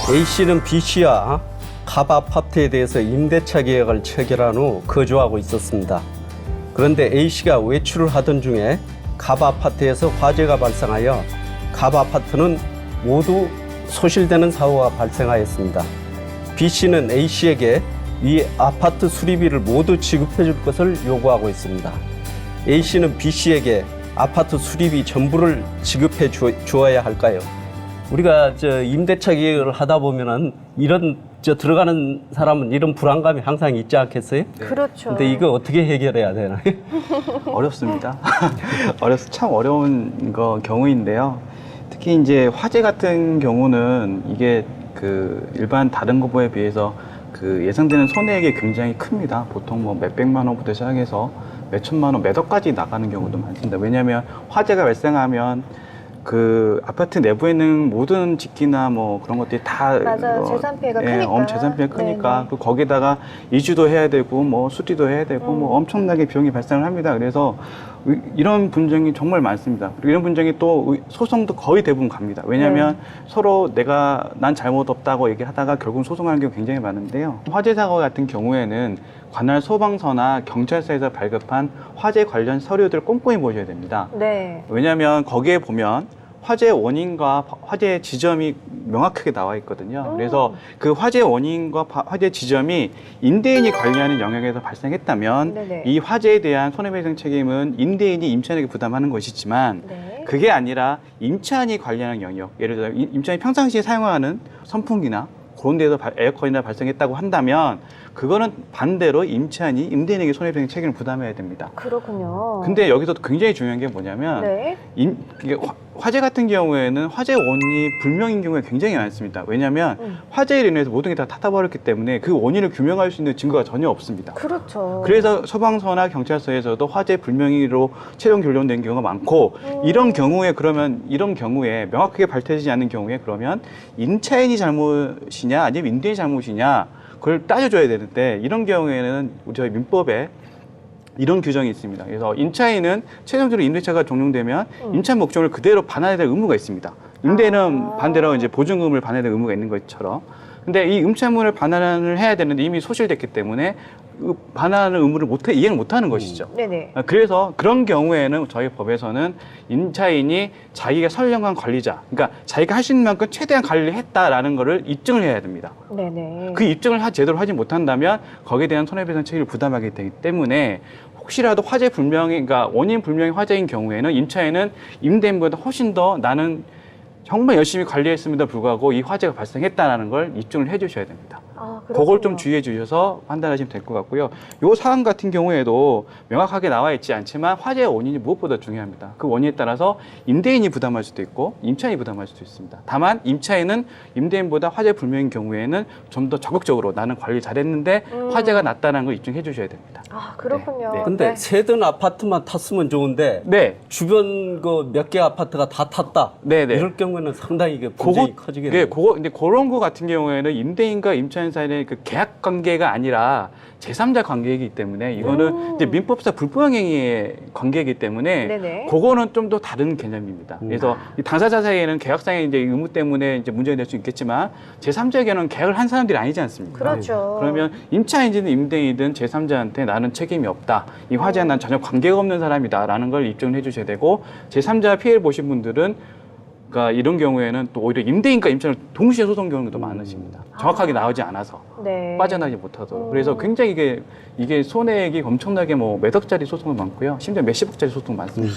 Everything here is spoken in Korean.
A씨는 B씨와 갑 아파트에 대해서 임대차 계약을 체결한 후 거주하고 있었습니다. 그런데 A씨가 외출을 하던 중에 갑 아파트에서 화재가 발생하여 갑 아파트는 모두 소실되는 사고가 발생하였습니다. B씨는 A씨에게 이 아파트 수리비를 모두 지급해 줄 것을 요구하고 있습니다. A씨는 B씨에게 아파트 수리비 전부를 지급해 주어야 할까요? 우리가 임대차 계약을 하다 보면은 이런 들어가는 사람은 이런 불안감이 항상 있지 않겠어요? 그렇죠. 근데 이거 어떻게 해결해야 되나요? 어렵습니다. 참 어려운 경우인데요. 특히 이제 화재 같은 경우는 이게 일반 다른 것에 비해서 예상되는 손해액이 굉장히 큽니다. 보통 뭐 몇백만 원부터 시작해서 몇천만 원, 몇 억까지 나가는 경우도 많습니다. 왜냐하면 화재가 발생하면 아파트 내부에 있는 모든 집기나 뭐 그런 것들이 다 맞아요. 재산 피해가 크니까. 재산 피해가 크니까 거기다가 이주도 해야 되고 뭐 수리도 해야 되고 뭐 엄청나게 비용이 발생을 합니다. 그래서 이런 분쟁이 정말 많습니다. 그리고 이런 분쟁이 또 소송도 거의 대부분 갑니다. 왜냐하면 서로 난 잘못 없다고 얘기하다가 결국 소송하는 경우 굉장히 많은데요. 화재 사고 같은 경우에는 관할 소방서나 경찰서에서 발급한 화재 관련 서류들을 꼼꼼히 보셔야 됩니다. 네. 왜냐하면 거기에 보면 화재 원인과 화재 지점이 명확하게 나와 있거든요. 그래서 그 화재 원인과 화재 지점이 임대인이 관리하는 영역에서 발생했다면 네네. 이 화재에 대한 손해배상 책임은 임대인이 임차인에게 부담하는 것이지만 네. 그게 아니라 임차인이 관리하는 영역, 예를 들어 임차인이 평상시에 사용하는 선풍기나 그런 데서 에어컨이나 발생했다고 한다면 그거는 반대로 임차인이 임대인에게 손해배상 책임을 부담해야 됩니다. 그렇군요. 근데 여기서 굉장히 중요한 게 뭐냐면 네. 이게 화재 같은 경우에는 화재 원인이 불명인 경우가 굉장히 많습니다. 왜냐하면 화재로 인해서 모든 게 다 타버렸기 때문에 그 원인을 규명할 수 있는 증거가 전혀 없습니다. 그렇죠. 그래서 소방서나 경찰서에서도 화재 불명의로 최종 결론된 경우가 많고 이런 경우에 명확하게 밝혀지지 않는 경우에 그러면 임차인이 잘못이냐 아니면 임대인이 잘못이냐 그걸 따져줘야 되는데 이런 경우에는 저희 민법에 이런 규정이 있습니다. 그래서 임차인은 최종적으로 임대차가 종료되면 임차 목적을 그대로 반환해야 될 의무가 있습니다. 임대인은 반대로 이제 보증금을 반환해야 될 의무가 있는 것처럼. 근데 이 임차물을 반환을 해야 되는데 이미 소실됐기 때문에 반환의 의무를 이행을 못하는 것이죠. 네네. 그래서 그런 경우에는 저희 법에서는 임차인이 자기가 선량한 관리자, 그러니까 자기가 할 수 있는 만큼 최대한 관리를 했다라는 거를 입증을 해야 됩니다. 네네. 그 입증을 제대로 하지 못한다면 거기에 대한 손해배상 책임을 부담하게 되기 때문에 혹시라도 화재 불명의, 그러니까 원인 불명의 화재인 경우에는 임차인은 임대인보다 훨씬 더 나는 정말 열심히 관리했음에도 불구하고 이 화재가 발생했다는 걸 입증을 해 주셔야 됩니다. 그걸 좀 주의해 주셔서 판단하시면 될 것 같고요. 이 사안 같은 경우에도 명확하게 나와 있지 않지만 화재의 원인이 무엇보다 중요합니다. 그 원인에 따라서 임대인이 부담할 수도 있고 임차인이 부담할 수도 있습니다. 다만 임차인은 임대인보다 화재 불명인 경우에는 좀 더 적극적으로 나는 관리 잘했는데 화재가 났다는 걸 입증해 주셔야 됩니다. 그렇군요. 네. 근데 네. 세든 아파트만 탔으면 좋은데 네. 주변 몇 개 아파트가 다 탔다. 네네. 이럴 경우에는 상당히 이게 분쟁이 커지겠네요. 네, 근데 그런 거 같은 경우에는 임대인과 임차인 사이의 그 계약 관계가 아니라 제3자 관계이기 때문에 이거는 이제 민법상 불법행위의 관계이기 때문에 네네. 그거는 좀 더 다른 개념입니다. 그래서 이 당사자 사이에는 계약상의 이제 의무 때문에 이제 문제가 될 수 있겠지만 제3자에게는 계약을 한 사람들이 아니지 않습니까? 그렇죠. 그러면 임차인이든 임대인이든 제3자한테 나는 책임이 없다. 이 화재와 난 전혀 관계가 없는 사람이다라는 걸 입증을 해 주셔야 되고 제3자 피해를 보신 분들은 그러니까 이런 경우에는 또 오히려 임대인과 임차인을 동시에 소송 경우도 많으십니다. 정확하게 나오지 않아서 네. 빠져나지 못하도록. 그래서 굉장히 이게 손해액이 엄청나게 뭐 몇 억짜리 소송도 많고요. 심지어 몇십억짜리 소송도 많습니다.